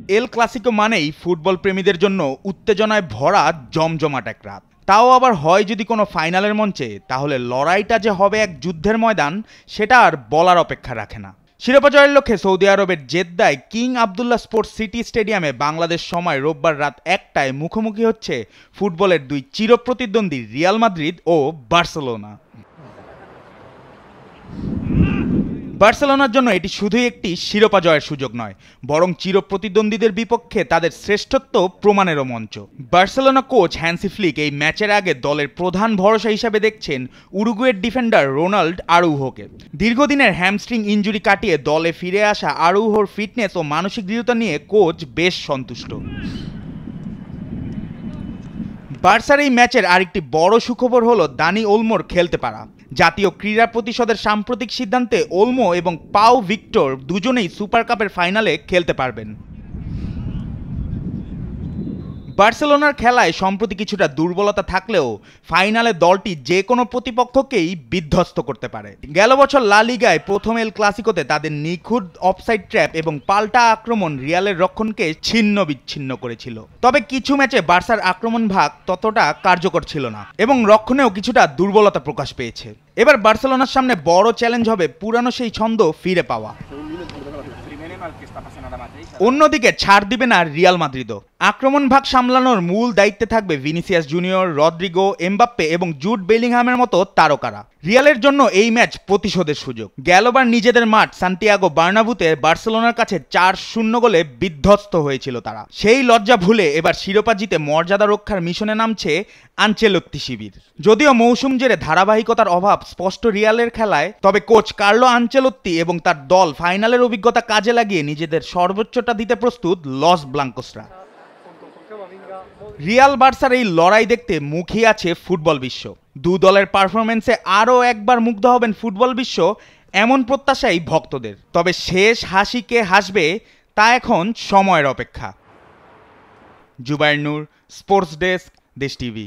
El Clasico মানেই football প্রেমীদের জন্য উত্তেজনায় ভরা জমজমাট এক রাত। তাও আবার হয় যদি কোনো ফাইনালের মঞ্চে, তাহলে লড়াইটা যে হবে এক যুদ্ধের ময়দান সেটা আর বলার অপেক্ষা রাখে না। শিরোপা জয়ের লক্ষ্যে সৌদি আরবের জেদ্দায় কিং আবদুল্লাহ স্পোর্টস সিটি স্টেডিয়ামে বাংলাদেশ সময় রোববার রাত 1টায় মুখোমুখি হচ্ছে ফুটবলের দুই চিরপ্রতিদ্বন্দ্বী রিয়াল মাদ্রিদ ও বার্সেলোনা। বার্সেলোনার জন্য এটি শুধুই একটি শিরোপা জয়ের সুযোগ নয়, বরং চিরপ্রতিদ্বন্দ্বীদের বিপক্ষে তাদের শ্রেষ্ঠত্ব প্রমাণেরও মঞ্চ। বার্সেলোনা কোচ হ্যান্সি ফ্লিক এই ম্যাচের আগে দলের প্রধান ভরসা হিসেবে দেখছেন উরুগুয়ের ডিফেন্ডার রোনাল্ড আরাউহোকে। দীর্ঘদিনের হ্যামস্ট্রিং ইনজুরি কাটিয়ে দলে ফিরে আসা আরাউহোর ফিটনেস ও মানসিক দৃঢ়তা নিয়ে কোচ বেশ সন্তুষ্ট। বার্সার এই ম্যাচের আরেকটি বড় সুখবর হলো দানি ওলমোর খেলতে পারা। জাতীয় ক্রীড়া পরিষদের সাম্প্রতিক সিদ্ধান্তে ওলমো এবং পাও ভিক্টর দুজনেই সুপার কাপের ফাইনালে খেলতে পারবেন। বার্সেলোনার খেলায় সম্প্রতি কিছুটা দুর্বলতা থাকলেও ফাইনালে দলটি যে কোনো প্রতিপক্ষকেই বিধ্বস্ত করতে পারে। গেল বছর লা লিগায় প্রথম এল ক্লাসিকোতে তাদের নিখুঁত অফসাইড ট্র্যাপ এবং পাল্টা আক্রমণ রিয়ালের রক্ষণকে ছিন্ন বিচ্ছিন্ন করেছিল। তবে কিছু ম্যাচে বার্সার আক্রমণ ভাগ ততটা কার্যকর ছিল না এবং রক্ষণেও কিছুটা দুর্বলতা প্রকাশ পেয়েছে। এবার বার্সেলোনার সামনে বড় চ্যালেঞ্জ হবে পুরানো সেই ছন্দ ফিরে পাওয়া। অন্যদিকে ছাড় দিবে না রিয়াল মাদ্রিদও। আক্রমণ ভাগ সামলানোর মূল দায়িত্বে থাকবে ভিনিসিয়াস জুনিয়র, রদ্রিগো, এমবাপ্পে এবং জুড বেলিংহামের মতো তারকারা। রিয়ালের জন্য এই ম্যাচ প্রতিশোধের সুযোগ। গেলবার নিজেদের মাঠ সান্তিয়াগো বার্নাবুতে বার্সেলোনার কাছে 4-0 গোলে বিধ্বস্ত হয়েছিল তারা। সেই লজ্জা ভুলে এবার শিরোপা জিতে মর্যাদা রক্ষার মিশনে নামছে আনচেলত্তি শিবির। যদিও মৌসুম জেরে ধারাবাহিকতার অভাব স্পষ্ট রিয়ালের খেলায়, তবে কোচ কার্লো আনচেলত্তি এবং তার দল ফাইনালের অভিজ্ঞতা কাজে লাগিয়ে নিজেদের সর্বোচ্চটা দিতে প্রস্তুত লস ব্লাঙ্কোসরা। রিয়াল বার্সার এই লড়াই দেখতে মুখিয়ে আছে ফুটবল বিশ্ব। দু দলের পারফরমেন্সে আরও একবার মুগ্ধ হবেন ফুটবল বিশ্ব, এমন প্রত্যাশাই ভক্তদের। তবে শেষ হাসি কে হাসবে তা এখন সময়ের অপেক্ষা। জুবায়ের নূর, স্পোর্টস ডেস্ক, দেশ টিভি।